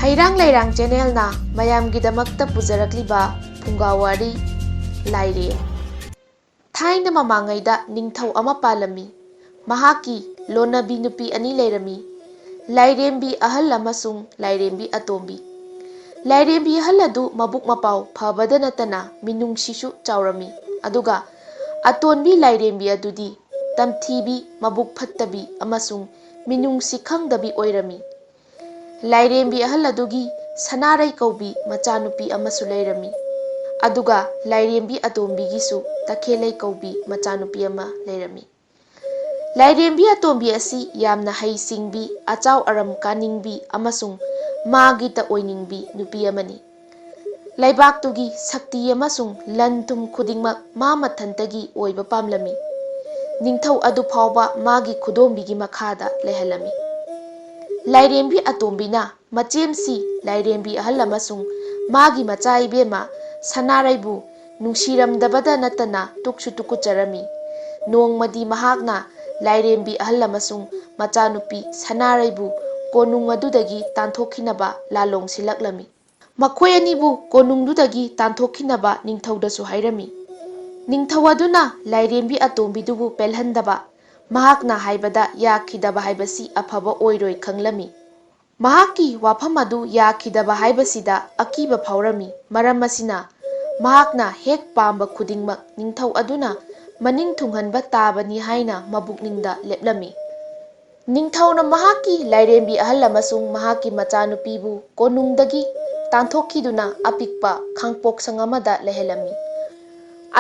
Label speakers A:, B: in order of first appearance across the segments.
A: ꯍꯩꯔꯥꯡ ꯂꯩꯔꯥꯡ ꯆꯦꯅꯦꯜꯅ ꯃꯌꯥꯝꯒꯤꯗꯃꯛꯇ ꯄꯨꯖꯔꯛꯂꯤꯕ ꯐꯨꯡꯒꯥꯋꯥꯔꯤ ꯂꯥꯏꯔꯦꯝ꯫ ꯊꯥꯏꯅ ꯃꯃꯥꯡꯉꯩꯗ ꯅꯤꯡꯊꯧ ꯑꯃ ꯄꯥꯜꯂꯝꯃꯤ꯫ ꯃꯍꯥꯛꯀꯤ ꯂꯣꯟꯅꯕꯤ ꯅꯨꯄꯤ ꯑꯅꯤ ꯂꯩꯔꯝꯃꯤ, ꯂꯥꯏꯔꯦꯝꯕꯤ ꯑꯍꯜ ꯑꯃꯁꯨꯡ ꯂꯥꯏꯔꯦꯝꯕꯤ ꯑꯇꯣꯝꯕꯤ꯫ ꯂꯥꯏꯔꯦꯝꯕꯤ ꯑꯍꯜ ꯑꯗꯨ ꯃꯕꯨꯛ ꯃꯄꯥꯎ ꯐꯕꯗ ꯅꯠꯇꯅ ꯃꯤꯅꯨꯡꯁꯤꯁꯨ ꯆꯥꯎꯔꯝꯃꯤ, ꯑꯗꯨꯒ ꯑꯇꯣꯟꯕꯤ ꯂꯥꯏꯔꯦꯝꯕꯤ ꯑꯗꯨꯗꯤ ꯇꯝꯊꯤꯕꯤ, ꯃꯕꯨꯛ ꯐꯠꯇꯕꯤ ꯑꯃꯁꯨꯡ ꯃꯤꯅꯨꯡꯁꯤ ꯈꯪꯗꯕꯤ ꯑꯣꯏꯔꯝꯃꯤ꯫ ꯂꯥꯏꯔꯦꯝꯕꯤ ꯑꯍꯜ ꯑꯗꯨꯒꯤ ꯁꯅꯥꯔꯩ ꯀꯧꯕꯤ ꯃꯆꯥꯅꯨꯄꯤ ꯑꯃꯁꯨ ꯂꯩꯔꯝꯃꯤ, ꯑꯗꯨꯒ ꯂꯥꯏꯔꯦꯝꯕꯤ ꯑꯇꯣꯝꯕꯤꯒꯤꯁꯨ ꯇꯈꯦꯜꯂꯩ ꯀꯧꯕꯤ ꯃꯆꯥꯅꯨꯄꯤ ꯑꯃ ꯂꯩꯔꯝꯃꯤ꯫ ꯂꯥꯏꯔꯦꯝꯕꯤ ꯑꯇꯣꯝꯕꯤ ꯑꯁꯤ ꯌꯥꯝꯅ ꯍꯩꯁꯤꯡꯕꯤ, ꯑꯆꯥꯎ ꯑꯔꯝ ꯀꯥꯅꯤꯡꯕꯤ ꯑꯃꯁꯨꯡ ꯃꯥꯒꯤꯇ ꯑꯣꯏꯅꯤꯡꯕꯤ ꯅꯨꯄꯤ ꯑꯃꯅꯤ꯫ ꯂꯩꯕꯥꯛꯇꯨꯒꯤ ꯁꯛꯇꯤ ꯑꯃꯁꯨꯡ ꯂꯟ ꯊꯨꯝ ꯈꯨꯗꯤꯡꯃꯛ ꯃꯥ ꯃꯊꯟꯇꯒꯤ ꯑꯣꯏꯕ ꯄꯥꯝꯂꯝꯃꯤ꯫ ꯅꯤꯡꯊꯧ ꯑꯗꯨ ꯐꯥꯎꯕ ꯃꯥꯒꯤ ꯈꯨꯗꯣꯝꯕꯤꯒꯤ ꯃꯈꯥꯗ ꯂꯩꯍꯜꯂꯝꯃꯤ꯫ ꯂꯥꯏꯔꯦꯝꯕꯤ ꯑꯇꯣꯝꯕꯤꯅ ꯃꯆꯦꯝꯁꯤ ꯂꯥꯏꯔꯦꯝꯕꯤ ꯑꯍꯜ ꯑꯃꯁꯨꯡ ꯃꯥꯒꯤ ꯃꯆꯥ ꯏꯕꯦꯝꯃ ꯁꯅꯥꯔꯩꯕꯨ ꯅꯨꯡꯁꯤꯔꯝꯗꯕꯗ ꯅꯠꯇꯅ ꯇꯨꯀꯠꯁꯨ ꯇꯨꯀꯠꯆꯔꯝꯃꯤ꯫ ꯅꯣꯡꯃꯗꯤ ꯃꯍꯥꯛꯅ ꯂꯥꯏꯔꯦꯝꯕꯤ ꯑꯍꯜ ꯑꯃꯁꯨꯡ ꯃꯆꯥꯅꯨꯄꯤ ꯁꯅꯥꯔꯩꯕꯨ ꯀꯣꯅꯨꯡ ꯑꯗꯨꯗꯒꯤ ꯇꯥꯟꯊꯣꯛꯈꯤꯅꯕ ꯂꯥꯂꯣꯡ ꯁꯤꯜꯂꯛꯂꯝꯃꯤ꯫ ꯃꯈꯣꯏ ꯑꯅꯤꯕꯨ ꯀꯣꯅꯨꯡꯗꯨꯗꯒꯤ ꯇꯥꯟꯊꯣꯛꯈꯤꯅꯕ ꯅꯤꯡꯊꯧꯗꯁꯨ ꯍꯥꯏꯔꯝꯃꯤ꯫ ꯅꯤꯡꯊꯧ ꯑꯗꯨꯅ ꯂꯥꯏꯔꯦꯝꯕꯤ ꯑꯇꯣꯝꯕꯤꯗꯨꯕꯨ ꯄꯦꯜꯍꯟꯗꯕ, ꯃꯍꯥꯛꯅ ꯍꯥꯏꯕꯗ ꯌꯥꯈꯤꯗꯕ ꯍꯥꯏꯕꯁꯤ ꯑꯐꯕ ꯑꯣꯏꯔꯣꯏ ꯈꯪꯂꯝꯃꯤ꯫ ꯃꯍꯥꯛꯀꯤ ꯋꯥꯐꯝ ꯑꯗꯨ ꯌꯥꯈꯤꯗꯕ ꯍꯥꯏꯕꯁꯤꯗ ꯑꯀꯤꯕ ꯐꯥꯎꯔꯝꯃꯤ꯫ ꯃꯔꯝ ꯑꯁꯤꯅ ꯃꯍꯥꯛꯅ ꯍꯦꯛ ꯄꯥꯝꯕ ꯈꯨꯗꯤꯡꯃꯛ ꯅꯤꯡꯊꯧ ꯑꯗꯨꯅ ꯃꯅꯤꯡ ꯊꯨꯡꯍꯟꯕ ꯇꯥꯕꯅꯤ ꯍꯥꯏꯅ ꯃꯕꯨꯛꯅꯤꯡꯗ ꯂꯦꯞꯂꯝꯃꯤ꯫ ꯅꯤꯡꯊꯧꯅ ꯃꯍꯥꯛꯀꯤ ꯂꯥꯏꯔꯦꯝꯕꯤ ꯑꯍꯜ ꯑꯃꯁꯨꯡ ꯃꯍꯥꯛꯀꯤ ꯃꯆꯥꯅꯨꯄꯤꯕꯨ ꯀꯣꯅꯨꯡꯗꯒꯤ ꯇꯥꯟꯊꯣꯛꯈꯤꯗꯨꯅ ꯑꯄꯤꯛꯄ ꯈꯥꯡꯄꯣꯛꯁꯪ ꯑꯃꯗ ꯂꯩꯍꯜꯂꯝꯃꯤ꯫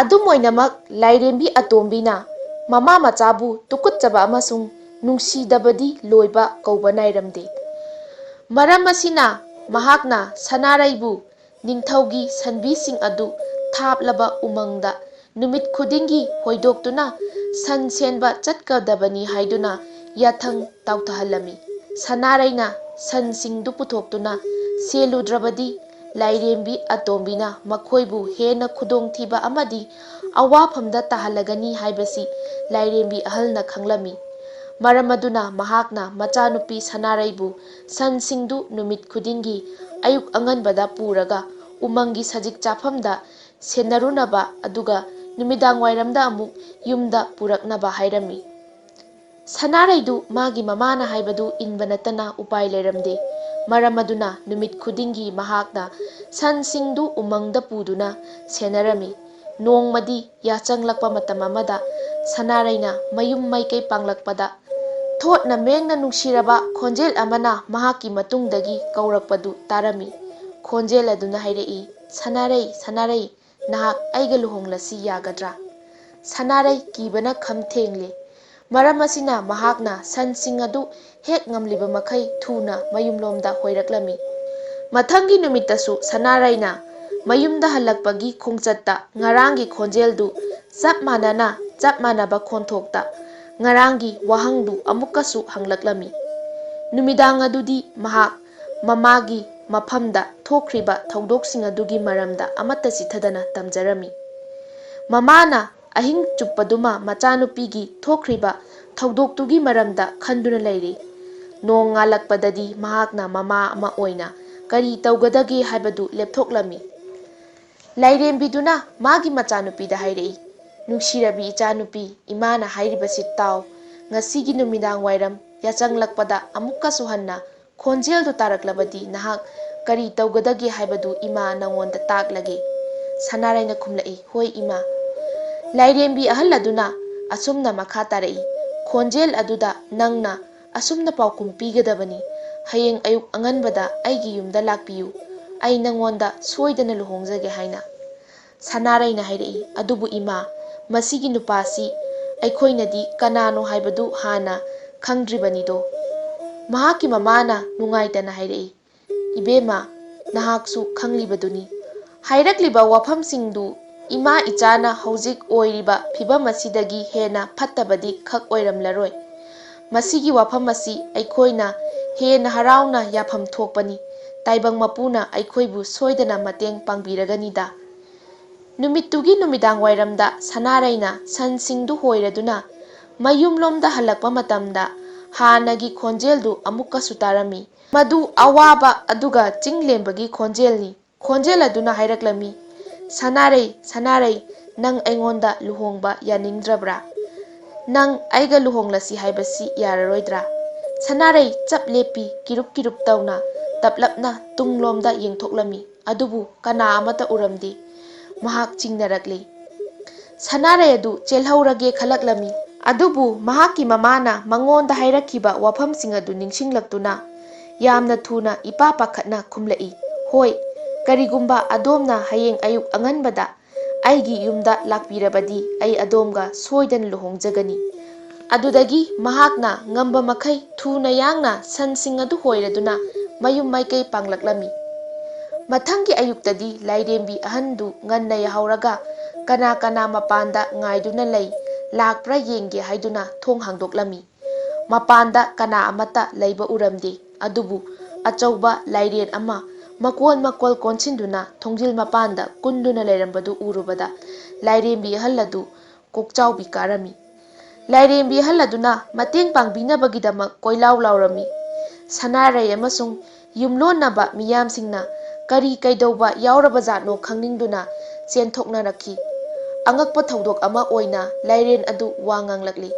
A: ꯑꯗꯨꯝ ꯑꯣꯏꯅꯃꯛ ꯂꯥꯏꯔꯦꯝꯕꯤ ꯑꯇꯣꯝꯕꯤꯅ ꯃꯃꯥ ꯃꯆꯥꯕꯨ ꯇꯨꯀꯠꯆꯕ ꯑꯃꯁꯨꯡ ꯅꯨꯡꯁꯤꯗꯕꯗꯤ ꯂꯣꯏꯕ ꯀꯧꯕ ꯅꯥꯏꯔꯝꯗꯦ꯫ ꯃꯔꯝ ꯑꯁꯤꯅ ꯃꯍꯥꯛꯅ ꯁꯅꯥꯔꯩꯕꯨ ꯅꯤꯡꯊꯧꯒꯤ ꯁꯟꯕꯤꯁꯤꯡ ꯑꯗꯨ ꯊꯥꯞꯂꯕ ꯎꯃꯪꯗ ꯅꯨꯃꯤꯠ ꯈꯨꯗꯤꯡꯒꯤ ꯍꯣꯏꯗꯣꯛꯇꯨꯅ ꯁꯟ ꯁꯦꯟꯕ ꯆꯠꯀꯗꯕꯅꯤ ꯍꯥꯏꯗꯨꯅ ꯌꯥꯊꯪ ꯇꯥꯎꯊꯍꯜꯂꯝꯃꯤ꯫ ꯁꯅꯥꯔꯩꯅ ꯁꯟꯁꯤꯡꯗꯨ ꯄꯨꯊꯣꯛꯇꯨꯅ ꯁꯦꯜꯂꯨꯗ꯭ꯔꯕꯗꯤ ꯂꯥꯏꯔꯦꯝꯕꯤ ꯑꯇꯣꯝꯕꯤꯅ ꯃꯈꯣꯏꯕꯨ ꯍꯦꯟꯅ ꯈꯨꯗꯣꯡꯊꯤꯕ ꯑꯃꯗꯤ ꯑꯋꯥꯐꯝꯗ ꯇꯥꯍꯜꯂꯒꯅꯤ ꯍꯥꯏꯕꯁꯤ ꯂꯥꯏꯔꯦꯝꯕꯤ ꯑꯍꯜꯅ ꯈꯪꯂꯝꯃꯤ꯫ ꯃꯔꯝ ꯑꯗꯨꯅ ꯃꯍꯥꯛꯅ ꯃꯆꯥꯅꯨꯄꯤ ꯁꯅꯥꯔꯩꯕꯨ ꯁꯟꯁꯤꯡꯗꯨ ꯅꯨꯃꯤꯠ ꯈꯨꯗꯤꯡꯒꯤ ꯑꯌꯨꯛ ꯑꯉꯟꯕꯗ ꯄꯨꯔꯒ ꯎꯃꯪꯒꯤ ꯁꯖꯤꯛ ꯆꯥꯐꯝꯗ ꯁꯦꯟꯅꯔꯨꯅꯕ, ꯑꯗꯨꯒ ꯅꯨꯃꯤꯗꯥꯡꯋꯥꯏꯔꯝꯗ ꯑꯃꯨꯛ ꯌꯨꯝꯗ ꯄꯨꯔꯛꯅꯕ ꯍꯥꯏꯔꯝꯃꯤ꯫ ꯁꯅꯥꯔꯩꯗꯨ ꯃꯥꯒꯤ ꯃꯃꯥꯅ ꯍꯥꯏꯕꯗꯨ ꯏꯟꯕ ꯅꯠꯇꯅ ꯎꯄꯥꯏ ꯂꯩꯔꯝꯗꯦ꯫ ꯃꯔꯝ ꯑꯗꯨꯅ ꯅꯨꯃꯤꯠ ꯈꯨꯗꯤꯡꯒꯤ ꯃꯍꯥꯛꯅ ꯁꯟꯁꯤꯡꯗꯨ ꯎꯃꯪꯗ ꯄꯨꯗꯨꯅ ꯁꯦꯟꯅꯔꯝꯃꯤ꯫ ꯅꯣꯡꯃꯗꯤ ꯌꯥꯆꯪꯂꯛꯄ ꯃꯇꯝ ꯑꯃꯗ ꯁꯅꯥꯔꯩꯅ ꯃꯌꯨꯝ ꯃꯥꯏꯀꯩ ꯄꯥꯡꯂꯛꯄꯗ ꯊꯣꯠꯅ ꯃꯦꯡꯅ ꯅꯨꯡꯁꯤꯔꯕ ꯈꯣꯟꯖꯦꯜ ꯑꯃꯅ ꯃꯍꯥꯛꯀꯤ ꯃꯇꯨꯡꯗꯒꯤ ꯀꯧꯔꯛꯄꯗꯨ ꯇꯥꯔꯝꯃꯤ꯫ ꯈꯣꯟꯖꯦꯜ ꯑꯗꯨꯅ ꯍꯥꯏꯔꯛꯏ, "ꯁꯅꯥꯔꯩ, ꯁꯅꯥꯔꯩ, ꯅꯍꯥꯛ ꯑꯩꯒ ꯂꯨꯍꯣꯡꯂꯁꯤ ꯌꯥꯒꯗ꯭ꯔꯥ?" ꯁꯅꯥꯔꯩ ꯀꯤꯕꯅ ꯈꯝ ꯊꯦꯡꯂꯦ꯫ ꯃꯔꯝ ꯑꯁꯤꯅ ꯃꯍꯥꯛꯅ ꯁꯟꯁꯤꯡ ꯑꯗꯨ ꯍꯦꯛ ꯉꯝꯂꯤꯕ ꯃꯈꯩ ꯊꯨꯅ ꯃꯌꯨꯝꯂꯣꯝꯗ ꯍꯣꯏꯔꯛꯂꯝꯃꯤ꯫ ꯃꯊꯪꯒꯤ ꯅꯨꯃꯤꯠꯇꯁꯨ ꯁꯅꯥꯔꯩꯅ ꯃꯌꯨꯝꯗ ꯍꯜꯂꯛꯄꯒꯤ ꯈꯣꯡꯆꯠꯇ ꯉꯔꯥꯡꯒꯤ ꯈꯣꯟꯖꯦꯜꯗꯨ ꯆꯞ ꯃꯥꯟꯅꯅ ꯆꯞ ꯃꯥꯟꯅꯕ ꯈꯣꯟꯊꯣꯛꯇ ꯉꯔꯥꯡꯒꯤ ꯋꯥꯍꯪꯗꯨ ꯑꯃꯨꯛꯀꯁꯨ ꯍꯪꯂꯛꯂꯝꯃꯤ꯫ ꯅꯨꯃꯤꯗꯥꯡ ꯑꯗꯨꯗꯤ ꯃꯍꯥꯛ ꯃꯃꯥꯒꯤ ꯃꯐꯝꯗ ꯊꯣꯛꯈ꯭ꯔꯤꯕ ꯊꯧꯗꯣꯛꯁꯤꯡ ꯑꯗꯨꯒꯤ ꯃꯔꯝꯗ ꯑꯃꯠꯇ ꯆꯤꯊꯗꯅ ꯇꯝꯖꯔꯝꯃꯤ꯫ ꯃꯃꯥꯅ ꯑꯍꯤꯡ ꯆꯨꯞꯄꯗꯨꯃ ꯃꯆꯥꯅꯨꯄꯤꯒꯤ ꯊꯣꯛꯈ꯭ꯔꯤꯕ ꯊꯧꯗꯣꯛꯇꯨꯒꯤ ꯃꯔꯝꯗ ꯈꯟꯗꯨꯅ ꯂꯩꯔꯤ꯫ ꯅꯣꯡ ꯉꯥꯜꯂꯛꯄꯗꯗꯤ ꯃꯍꯥꯛꯅ ꯃꯃꯥ ꯑꯃ ꯑꯣꯏꯅ ꯀꯔꯤ ꯇꯧꯒꯗꯒꯦ ꯍꯥꯏꯕꯗꯨ ꯂꯦꯞꯊꯣꯛꯂꯝꯃꯤ꯫ ꯂꯥꯏꯔꯦꯝꯕꯤꯗꯨꯅ ꯃꯥꯒꯤ ꯃꯆꯥꯅꯨꯄꯤꯗ ꯍꯥꯏꯔꯛꯏ, "ꯅꯨꯡꯁꯤꯔꯕꯤ ꯏꯆꯥꯅꯨꯄꯤ, ꯏꯃꯥꯅ ꯍꯥꯏꯔꯤꯕꯁꯤ ꯇꯥꯎ꯫ ꯉꯁꯤꯒꯤ ꯅꯨꯃꯤꯗꯥꯡ ꯋꯥꯏꯔꯝ ꯌꯥꯆꯪꯂꯛꯄꯗ ꯑꯃꯨꯛꯀꯁꯨ ꯍꯟꯅ ꯈꯣꯟꯖꯦꯜꯗꯨ ꯇꯥꯔꯛꯂꯕꯗꯤ ꯅꯍꯥꯛ ꯀꯔꯤ ꯇꯧꯒꯗꯒꯦ ꯍꯥꯏꯕꯗꯨ ꯏꯃꯥ ꯅꯉꯣꯟꯗ ꯇꯥꯛꯂꯒꯦ." ꯁꯅꯥꯔꯩꯅ ꯈꯨꯝꯂꯛꯏ, "ꯍꯣꯏ ꯏꯃꯥ." ꯂꯥꯏꯔꯦꯝꯕꯤ ꯑꯍꯜ ꯑꯗꯨꯅ ꯑꯁꯨꯝꯅ ꯃꯈꯥ ꯇꯥꯔꯛꯏ, "ꯈꯣꯟꯖꯦꯜ ꯑꯗꯨꯗ ꯅꯪꯅ ꯑꯁꯨꯝꯅ ꯄꯥꯎꯈꯨꯝ ꯄꯤꯒꯗꯕꯅꯤ: ꯍꯌꯦꯡ ꯑꯌꯨꯛ ꯑꯉꯟꯕꯗ ꯑꯩꯒꯤ ꯌꯨꯝꯗ ꯂꯥꯛꯄꯤꯌꯨ, ꯑꯩ ꯅꯉꯣꯟꯗ ꯁꯣꯏꯗꯅ ꯂꯨꯍꯣꯡꯖꯒꯦ ꯍꯥꯏꯅ." ꯁꯅꯥꯔꯩꯅ ꯍꯥꯏꯔꯛꯏ, "ꯑꯗꯨꯕꯨ ꯏꯃꯥ, ꯃꯁꯤꯒꯤ ꯅꯨꯄꯥꯁꯤ ꯑꯩꯈꯣꯏꯅꯗꯤ ꯀꯅꯥꯅꯣ ꯍꯥꯏꯕꯗꯨ ꯍꯥꯟꯅ ꯈꯪꯗ꯭ꯔꯤꯕꯅꯤꯗꯣ." ꯃꯍꯥꯛꯀꯤ ꯃꯃꯥꯅ ꯅꯨꯡꯉꯥꯏꯇꯅ ꯍꯥꯏꯔꯛꯏ, "ꯏꯕꯦꯝꯃ, ꯅꯍꯥꯛꯁꯨ ꯈꯪꯂꯤꯕꯗꯨꯅꯤ, ꯍꯥꯏꯔꯛꯂꯤꯕ ꯋꯥꯐꯝꯁꯤꯡꯗꯨ ꯏꯃꯥ ꯏꯆꯥꯅ ꯍꯧꯖꯤꯛ ꯑꯣꯏꯔꯤꯕ ꯐꯤꯚꯝ ꯑꯁꯤꯗꯒꯤ ꯍꯦꯟꯅ ꯐꯠꯇꯕꯗꯤ ꯈꯛ ꯑꯣꯏꯔꯝꯂꯔꯣꯏ꯫ ꯃꯁꯤꯒꯤ ꯋꯥꯐꯝ ꯑꯁꯤ ꯑꯩꯈꯣꯏꯅ ꯍꯦꯟꯅ ꯍꯔꯥꯎꯅ ꯌꯥꯐꯝ ꯊꯣꯛꯄꯅꯤ꯫ ꯇꯥꯏꯕꯪ ꯃꯄꯨꯅ ꯑꯩꯈꯣꯏꯕꯨ ꯁꯣꯏꯗꯅ ꯃꯇꯦꯡ ꯄꯥꯡꯕꯤꯔꯒꯅꯤꯗ." ꯅꯨꯃꯤꯠꯇꯨꯒꯤ ꯅꯨꯃꯤꯗꯥꯡꯋꯥꯏꯔꯝꯗ ꯁꯅꯥꯔꯩꯅ ꯁꯟꯁꯤꯡꯗꯨ ꯍꯣꯏꯔꯗꯨꯅ ꯃꯌꯨꯝꯂꯣꯝꯗ ꯍꯜꯂꯛꯄ ꯃꯇꯝꯗ ꯍꯥꯟꯅꯒꯤ ꯈꯣꯟꯖꯦꯜꯗꯨ ꯑꯃꯨꯛꯀꯁꯨ ꯇꯥꯔꯝꯃꯤ꯫ ꯃꯗꯨ ꯑꯋꯥꯕ ꯑꯗꯨꯒ ꯆꯤꯡꯂꯦꯝꯕꯒꯤ ꯈꯣꯟꯖꯦꯜꯅꯤ꯫ ꯈꯣꯟꯖꯦꯜ ꯑꯗꯨꯅ ꯍꯥꯏꯔꯛꯂꯝꯃꯤ, "ꯁꯅꯥꯔꯩ, ꯁꯅꯥꯔꯩ, ꯅꯪ ꯑꯩꯉꯣꯟꯗ ꯂꯨꯍꯣꯡꯕ ꯌꯥꯅꯤꯡꯗ꯭ꯔꯕ꯭ꯔꯥ? ꯅꯪ ꯑꯩꯒ ꯂꯨꯍꯣꯡꯂꯁꯤ ꯍꯥꯏꯕꯁꯤ ꯌꯥꯔꯔꯣꯏꯗ꯭ꯔꯥ?" ꯁꯅꯥꯔꯩ ꯆꯞ ꯂꯦꯞꯄꯤ, ꯀꯤꯔꯨꯞ ꯀꯤꯔꯨꯞ ꯇꯧꯅ ꯇꯞꯂꯞꯅ ꯇꯨꯡꯂꯣꯝꯗ ꯌꯦꯡꯊꯣꯛꯂꯝꯃꯤ, ꯑꯗꯨꯕꯨ ꯀꯅꯥ ꯑꯃꯠꯇ ꯎꯔꯝꯗꯦ꯫ ꯃꯍꯥꯛ ꯆꯤꯡꯅꯔꯛꯂꯤ꯫ ꯁꯅꯥꯔꯩ ꯑꯗꯨ ꯆꯦꯜꯍꯧꯔꯒꯦ ꯈꯜꯂꯛꯂꯝꯃꯤ, ꯑꯗꯨꯕꯨ ꯃꯍꯥꯛꯀꯤ ꯃꯃꯥꯅ ꯃꯉꯣꯟꯗ ꯍꯥꯏꯔꯛꯈꯤꯕ ꯋꯥꯐꯝꯁꯤꯡ ꯑꯗꯨ ꯅꯤꯡꯁꯤꯡꯂꯛꯇꯨꯅ ꯌꯥꯝꯅ ꯊꯨꯅ ꯏꯄꯥ ꯄꯥꯈꯠꯅ ꯈꯨꯝꯂꯛꯏ, "ꯍꯣꯏ, ꯀꯔꯤꯒꯨꯝꯕ ꯑꯗꯣꯝꯅ ꯍꯌꯦꯡ ꯑꯌꯨꯛ ꯑꯉꯟꯕꯗ ꯑꯩꯒꯤ ꯌꯨꯝꯗ ꯂꯥꯛꯄꯤꯔꯕꯗꯤ ꯑꯩ ꯑꯗꯣꯝꯒ ꯁꯣꯏꯗꯅ ꯂꯨꯍꯣꯡꯖꯒꯅꯤ꯫" ꯑꯗꯨꯗꯒꯤ ꯃꯍꯥꯛꯅ ꯉꯝꯕ ꯃꯈꯩ ꯊꯨꯅ ꯌꯥꯡꯅ ꯁꯟꯁꯤꯡ ꯑꯗꯨ ꯍꯣꯏꯔꯗꯨꯅ ꯃꯌꯨꯝ ꯃꯥꯏꯀꯩ ꯄꯥꯡꯂꯛꯂꯝꯃꯤ꯫ ꯃꯊꯪꯒꯤ ꯑꯌꯨꯛꯇꯗꯤ ꯂꯥꯏꯔꯦꯝꯕꯤ ꯑꯍꯟꯗꯨ ꯉꯟꯅ ꯌꯥꯍꯧꯔꯒ ꯀꯅꯥ ꯀꯅꯥ ꯃꯄꯥꯟꯗ ꯉꯥꯏꯗꯨꯅ ꯂꯩ, ꯂꯥꯛꯄ꯭ꯔꯥ ꯌꯦꯡꯒꯦ ꯍꯥꯏꯗꯨꯅ ꯊꯣꯡ ꯍꯥꯡꯗꯣꯛꯂꯝꯃꯤ꯫ ꯃꯄꯥꯟꯗ ꯀꯅꯥ ꯑꯃꯠꯇ ꯂꯩꯕ ꯎꯔꯝꯗꯦ, ꯑꯗꯨꯕꯨ ꯑꯆꯧꯕ ꯂꯥꯏꯔꯦꯟ ꯑꯃ ꯃꯀꯣꯜ ꯃꯀꯣꯜ ꯀꯣꯟꯁꯤꯟꯗꯨꯅ ꯊꯣꯡꯖꯤꯜ ꯃꯄꯥꯟꯗ ꯀꯨꯟꯗꯨꯅ ꯂꯩꯔꯝꯕꯗꯨ ꯎꯔꯨꯕꯗ ꯂꯥꯏꯔꯦꯝꯕꯤ ꯑꯍꯜ ꯑꯗꯨ ꯀꯣꯛꯆꯥꯎꯕꯤ ꯀꯥꯔꯝꯃꯤ꯫ ꯂꯥꯏꯔꯦꯝꯕꯤ ꯑꯍꯜ ꯑꯗꯨꯅ ꯃꯇꯦꯡ ꯄꯥꯡꯕꯤꯅꯕꯒꯤꯗꯃꯛ ꯀꯣꯏꯂꯥꯎ ꯂꯥꯎꯔꯝꯃꯤ꯫ ꯁꯅꯥꯔꯩ ꯑꯃꯁꯨꯡ ꯌꯨꯝꯂꯣꯟꯅꯕ ꯃꯤꯌꯥꯝꯁꯤꯡꯅ ꯀꯔꯤ ꯀꯩꯗꯧꯕ ꯌꯥꯎꯔꯕꯖꯥꯠꯅꯣ ꯈꯪꯅꯤꯡꯗꯨꯅ ꯆꯦꯟꯊꯣꯛꯅꯔꯛꯈꯤ꯫ ꯑꯉꯛꯄ ꯊꯧꯗꯣꯛ ꯑꯃ ꯑꯣꯏꯅ ꯂꯥꯏꯔꯦꯟ ꯑꯗꯨ ꯋꯥ ꯉꯥꯡꯂꯛꯂꯤ꯫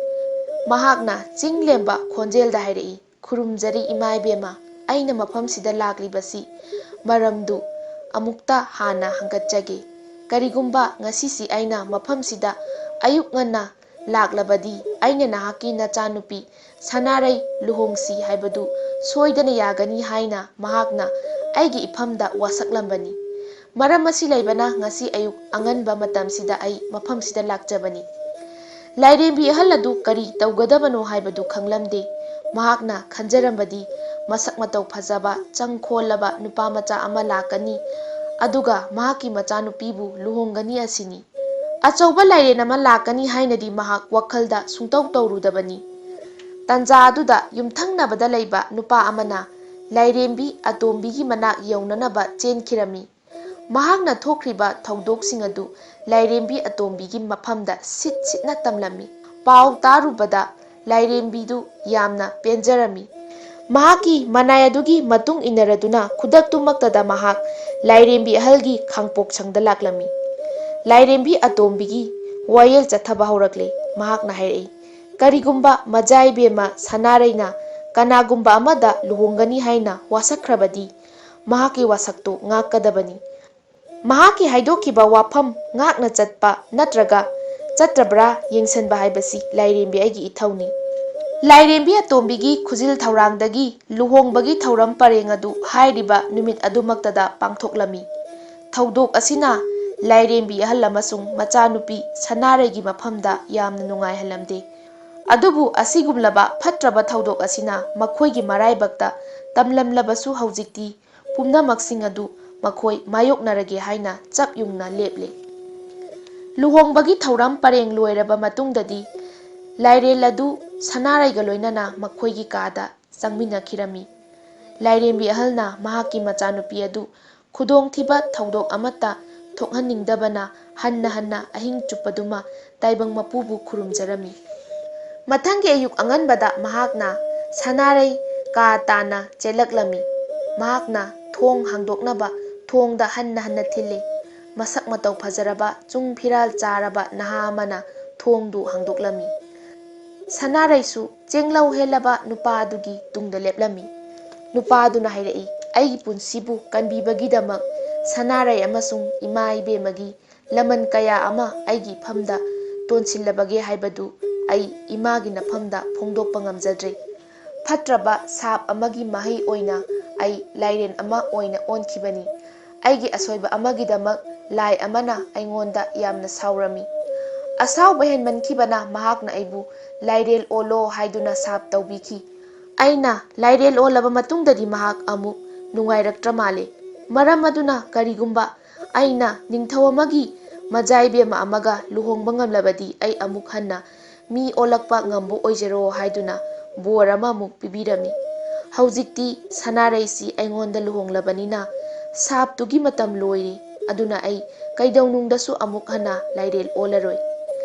A: ꯃꯍꯥꯛꯅ ꯆꯤꯡꯂꯦꯝꯕ ꯈꯣꯟꯖꯦꯜꯗ ꯍꯥꯏꯔꯛꯏ, "ꯈꯨꯔꯨꯝꯖꯔꯤ ꯏꯃꯥ ꯏꯕꯦꯝꯃ, ꯑꯩꯅ ꯃꯐꯝꯁꯤꯗ ꯂꯥꯛꯂꯤꯕꯁꯤ ꯃꯔꯝꯗꯨ ꯑꯃꯨꯛꯇ ꯍꯥꯟꯅ ꯍꯪꯒꯠꯆꯒꯦ꯫ ꯀꯔꯤꯒꯨꯝꯕ ꯉꯁꯤꯁꯤ ꯑꯩꯅ ꯃꯐꯝꯁꯤꯗ ꯑꯌꯨꯛ ꯉꯟꯅ ꯂꯥꯛꯂꯕꯗꯤ ꯑꯩꯅ ꯅꯍꯥꯛꯀꯤ ꯅꯆꯥꯅꯨꯄꯤ ꯁꯅꯥꯔꯩ ꯂꯨꯍꯣꯡꯁꯤ ꯍꯥꯏꯕꯗꯨ ꯁꯣꯏꯗꯅ ꯌꯥꯒꯅꯤ ꯍꯥꯏꯅ ꯃꯍꯥꯛꯅ ꯑꯩꯒꯤ ꯏꯐꯝꯗ ꯋꯥꯁꯛꯂꯝꯕꯅꯤ꯫ ꯃꯔꯝ ꯑꯁꯤ ꯂꯩꯕꯅ ꯉꯁꯤ ꯑꯌꯨꯛ ꯑꯉꯟꯕ ꯃꯇꯝꯁꯤꯗ ꯑꯩ ꯃꯐꯝꯁꯤꯗ ꯂꯥꯛꯆꯕꯅꯤ꯫" ꯂꯥꯏꯔꯦꯝꯕꯤ ꯑꯍꯜ ꯑꯗꯨ ꯀꯔꯤ ꯇꯧꯒꯗꯕꯅꯣ ꯍꯥꯏꯕꯗꯨ ꯈꯪꯂꯝꯗꯦ꯫ ꯃꯍꯥꯛꯅ ꯈꯟꯖꯔꯝꯕꯗꯤ ꯃꯁꯛ ꯃꯇꯧ ꯐꯖꯕ, ꯆꯪꯈꯣꯜꯂꯕ ꯅꯨꯄꯥꯃꯆꯥ ꯑꯃ ꯂꯥꯛꯀꯅꯤ, ꯑꯗꯨꯒ ꯃꯍꯥꯛꯀꯤ ꯃꯆꯥꯅꯨꯄꯤꯕꯨ ꯂꯨꯍꯣꯡꯒꯅꯤ ꯑꯁꯤꯅꯤ꯫ ꯑꯆꯧꯕ ꯂꯥꯏꯔꯦꯟ ꯑꯃ ꯂꯥꯛꯀꯅꯤ ꯍꯥꯏꯅꯗꯤ ꯃꯍꯥꯛ ꯋꯥꯈꯜꯗ ꯁꯨꯡꯇꯧ ꯇꯧꯔꯨꯗꯕꯅꯤ꯫ ꯇꯥꯟꯖꯥ ꯑꯗꯨꯗ ꯌꯨꯝꯊꯪꯅꯕꯗ ꯂꯩꯕ ꯅꯨꯄꯥ ꯑꯃꯅ ꯂꯥꯏꯔꯦꯝꯕꯤ ꯑꯇꯣꯝꯕꯤꯒꯤ ꯃꯅꯥꯛ ꯌꯧꯅꯅꯕ ꯆꯦꯟꯈꯤꯔꯝꯃꯤ꯫ ꯃꯍꯥꯛꯅ ꯊꯣꯛꯈ꯭ꯔꯤꯕ ꯊꯧꯗꯣꯛꯁꯤꯡ ꯑꯗꯨ ꯂꯥꯏꯔꯦꯝꯕꯤ ꯑꯇꯣꯝꯕꯤꯒꯤ ꯃꯐꯝꯗ ꯁꯤꯠ ꯁꯤꯠꯅ ꯇꯝꯂꯝꯃꯤ꯫ ꯄꯥꯎ ꯇꯥꯔꯨꯕꯗ ꯂꯥꯏꯔꯦꯝꯕꯤꯗꯨ ꯌꯥꯝꯅ ꯄꯦꯟꯖꯔꯝꯃꯤ꯫ ꯃꯍꯥꯛꯀꯤ ꯃꯅꯥꯏ ꯑꯗꯨꯒꯤ ꯃꯇꯨꯡ ꯏꯟꯅꯔꯗꯨꯅ ꯈꯨꯗꯛꯇꯨꯃꯛꯇꯗ ꯃꯍꯥꯛ ꯂꯥꯏꯔꯦꯝꯕꯤ ꯑꯍꯜꯒꯤ ꯈꯥꯡꯄꯣꯛꯁꯪꯗ ꯂꯥꯛꯂꯝꯃꯤ꯫ ꯂꯥꯏꯔꯦꯝꯕꯤ ꯑꯇꯣꯝꯕꯤꯒꯤ ꯋꯥꯌꯦꯜ ꯆꯠꯊꯕ ꯍꯧꯔꯛꯂꯦ꯫ ꯃꯍꯥꯛꯅ ꯍꯥꯏꯔꯛꯏ, "ꯀꯔꯤꯒꯨꯝꯕ ꯃꯆꯥꯏꯕꯦꯝꯃ ꯁꯅꯥꯔꯩꯅ ꯀꯅꯥꯒꯨꯝꯕ ꯑꯃꯗ ꯂꯨꯍꯣꯡꯒꯅꯤ ꯍꯥꯏꯅ ꯋꯥꯁꯛꯈ꯭ꯔꯕꯗꯤ ꯃꯍꯥꯛꯀꯤ ꯋꯥꯁꯛꯇꯨ ꯉꯥꯛꯀꯗꯕꯅꯤ꯫ ꯃꯍꯥꯛꯀꯤ ꯍꯥꯏꯗꯣꯛꯈꯤꯕ ꯋꯥꯐꯝ ꯉꯥꯛꯅ ꯆꯠꯄ ꯅꯠꯇ꯭ꯔꯒ ꯆꯠꯇ꯭ꯔꯕ꯭ꯔꯥ ꯌꯦꯡꯁꯟꯕ ꯍꯥꯏꯕꯁꯤ ꯂꯥꯏꯔꯦꯝꯕꯤ ꯑꯩꯒꯤ ꯏꯊꯧꯅꯤ꯫" ꯂꯥꯏꯔꯦꯝꯕꯤ ꯑꯇꯣꯝꯕꯤꯒꯤ ꯈꯨꯖꯤꯜ ꯊꯧꯔꯥꯡꯗꯒꯤ ꯂꯨꯍꯣꯡꯕꯒꯤ ꯊꯧꯔꯝ ꯄꯔꯦꯡ ꯑꯗꯨ ꯍꯥꯏꯔꯤꯕ ꯅꯨꯃꯤꯠ ꯑꯗꯨꯃꯛꯇꯗ ꯄꯥꯡꯊꯣꯛꯂꯝꯃꯤ꯫ ꯊꯧꯗꯣꯛ ꯑꯁꯤꯅ ꯂꯥꯏꯔꯦꯝꯕꯤ ꯑꯍꯜ ꯑꯃꯁꯨꯡ ꯃꯆꯥꯅꯨꯄꯤ ꯁꯅꯥꯔꯩꯒꯤ ꯃꯐꯝꯗ ꯌꯥꯝꯅ ꯅꯨꯡꯉꯥꯏꯍꯜꯂꯝꯗꯦ꯫ ꯑꯗꯨꯕꯨ ꯑꯁꯤꯒꯨꯝꯂꯕ ꯐꯠꯇ꯭ꯔꯕ ꯊꯧꯗꯣꯛ ꯑꯁꯤꯅ ꯃꯈꯣꯏꯒꯤ ꯃꯔꯥꯏꯕꯛꯇ ꯇꯝꯂꯝꯂꯕꯁꯨ ꯍꯧꯖꯤꯛꯇꯤ ꯄꯨꯝꯅꯃꯛꯁꯤꯡ ꯑꯗꯨ ꯃꯈꯣꯏ ꯃꯥꯌꯣꯛꯅꯔꯒꯦ ꯍꯥꯏꯅ ꯆꯞ ꯌꯨꯡꯅ ꯂꯦꯞꯂꯦ꯫ ꯂꯨꯍꯣꯡꯕꯒꯤ ꯊꯧꯔꯝ ꯄꯔꯦꯡ ꯂꯣꯏꯔꯕ ꯃꯇꯨꯡꯗꯗꯤ ꯂꯥꯏꯔꯦꯜ ꯑꯗꯨ ꯁꯅꯥꯔꯩꯒ ꯂꯣꯏꯅꯅ ꯃꯈꯣꯏꯒꯤ ꯀꯥꯗ ꯆꯪꯃꯤꯟꯅꯈꯤꯔꯝꯃꯤ꯫ ꯂꯥꯏꯔꯦꯝꯕꯤ ꯑꯍꯜꯅ ꯃꯍꯥꯛꯀꯤ ꯃꯆꯥꯅꯨꯄꯤ ꯑꯗꯨ ꯈꯨꯗꯣꯡꯊꯤꯕ ꯊꯧꯗꯣꯛ ꯑꯃꯠꯇ ꯊꯣꯛꯍꯟꯅꯤꯡꯗꯕꯅ ꯍꯟꯅ ꯍꯟꯅ ꯑꯍꯤꯡ ꯆꯨꯞꯄꯗꯨꯃ ꯇꯥꯏꯕꯪ ꯃꯄꯨꯕꯨ ꯈꯨꯔꯨꯝꯖꯔꯝꯃꯤ꯫ ꯃꯊꯪꯒꯤ ꯑꯌꯨꯛ ꯑꯉꯟꯕꯗ ꯃꯍꯥꯛꯅ ꯁꯅꯥꯔꯩ ꯀꯥ ꯇꯥꯟꯅ ꯆꯦꯜꯂꯛꯂꯝꯃꯤ꯫ ꯃꯍꯥꯛꯅ ꯊꯣꯡ ꯍꯥꯡꯗꯣꯛꯅꯕ ꯊꯣꯡꯗ ꯍꯟꯅ ꯍꯟꯅ ꯊꯤꯜꯂꯤ꯫ ꯃꯁꯛ ꯃꯇꯧ ꯐꯖꯔꯕ ꯆꯨꯡ ꯐꯤꯔꯥꯜ ꯆꯥꯔꯕ ꯅꯍꯥ ꯑꯃꯅ ꯊꯣꯡꯗꯨ ꯍꯥꯡꯗꯣꯛꯂꯝꯃꯤ꯫ ꯁꯅꯥꯔꯩꯁꯨ ꯆꯦꯡꯂꯧ ꯍꯦꯜꯂꯕ ꯅꯨꯄꯥ ꯑꯗꯨꯒꯤ ꯇꯨꯡꯗ ꯂꯦꯞꯂꯝꯃꯤ꯫ ꯅꯨꯄꯥ ꯑꯗꯨꯅ ꯍꯥꯏꯔꯛꯏ, "ꯑꯩꯒꯤ ꯄꯨꯟꯁꯤꯕꯨ ꯀꯟꯕꯤꯕꯒꯤꯗꯃꯛ ꯁꯅꯥꯔꯩ ꯑꯃꯁꯨꯡ ꯏꯃꯥ ꯏꯕꯦꯝꯃꯒꯤ ꯂꯃꯟ ꯀꯌꯥ ꯑꯃ ꯑꯩꯒꯤ ꯏꯐꯝꯗ ꯇꯣꯟꯁꯤꯜꯂꯕꯒꯦ ꯍꯥꯏꯕꯗꯨ ꯑꯩ ꯏꯃꯥꯒꯤ ꯅꯐꯝꯗ ꯐꯣꯡꯗꯣꯛꯄ ꯉꯝꯖꯗ꯭ꯔꯦ꯫ ꯐꯠꯇ꯭ꯔꯕ ꯁꯥꯞ ꯑꯃꯒꯤ ꯃꯍꯩ ꯑꯣꯏꯅ ꯑꯩ ꯂꯥꯏꯔꯦꯟ ꯑꯃ ꯑꯣꯏꯅ ꯑꯣꯟꯈꯤꯕꯅꯤ꯫ ꯑꯩꯒꯤ ꯑꯁꯣꯏꯕ ꯑꯃꯒꯤꯗꯃꯛ ꯂꯥꯏ ꯑꯃꯅ ꯑꯩꯉꯣꯟꯗ ꯌꯥꯝꯅ ꯁꯥꯎꯔꯝꯃꯤ꯫ ꯑꯁꯥꯎꯕ ꯍꯦꯟꯃꯟꯈꯤꯕꯅ ꯃꯍꯥꯛꯅ ꯑꯩꯕꯨ ꯂꯥꯏꯔꯦꯜ ꯑꯣꯜꯂꯣ ꯍꯥꯏꯗꯨꯅ ꯁꯥꯞ ꯇꯧꯕꯤꯈꯤ꯫ ꯑꯩꯅ ꯂꯥꯏꯔꯦꯜ ꯑꯣꯜꯂꯕ ꯃꯇꯨꯡꯗꯗꯤ ꯃꯍꯥꯛ ꯑꯃꯨꯛ ꯅꯨꯡꯉꯥꯏꯔꯛꯇ꯭ꯔ ꯃꯥꯜꯂꯦ꯫ ꯃꯔꯝ ꯑꯗꯨꯅ ꯀꯔꯤꯒꯨꯝꯕ ꯑꯩꯅ ꯅꯤꯡꯊꯧ ꯑꯃꯒꯤ ꯃꯆꯥꯏꯕꯦꯝꯃ ꯑꯃꯒ ꯂꯨꯍꯣꯡꯕ ꯉꯝꯂꯕꯗꯤ ꯑꯩ ꯑꯃꯨꯛ ꯍꯟꯅ ꯃꯤ ꯑꯣꯜꯂꯛꯄ ꯉꯝꯕ ꯑꯣꯏꯖꯔꯣ ꯍꯥꯏꯗꯨꯅ ꯕꯣꯔ ꯑꯃꯃꯨꯛ ꯄꯤꯕꯤꯔꯝꯃꯤ꯫ ꯍꯧꯖꯤꯛꯇꯤ ꯁꯅꯥꯔꯩꯁꯤ ꯑꯩꯉꯣꯟꯗ ꯂꯨꯍꯣꯡꯂꯕꯅꯤꯅ ꯁꯥꯞꯇꯨꯒꯤ ꯃꯇꯝ ꯂꯣꯏꯔꯦ, ꯑꯗꯨꯅ ꯑꯩ ꯀꯩꯗꯧꯅꯨꯡꯗꯁꯨ ꯑꯃꯨꯛ ꯍꯟꯅ ꯂꯥꯏꯔꯦꯜ ꯑꯣꯜꯂꯔꯣꯏ꯫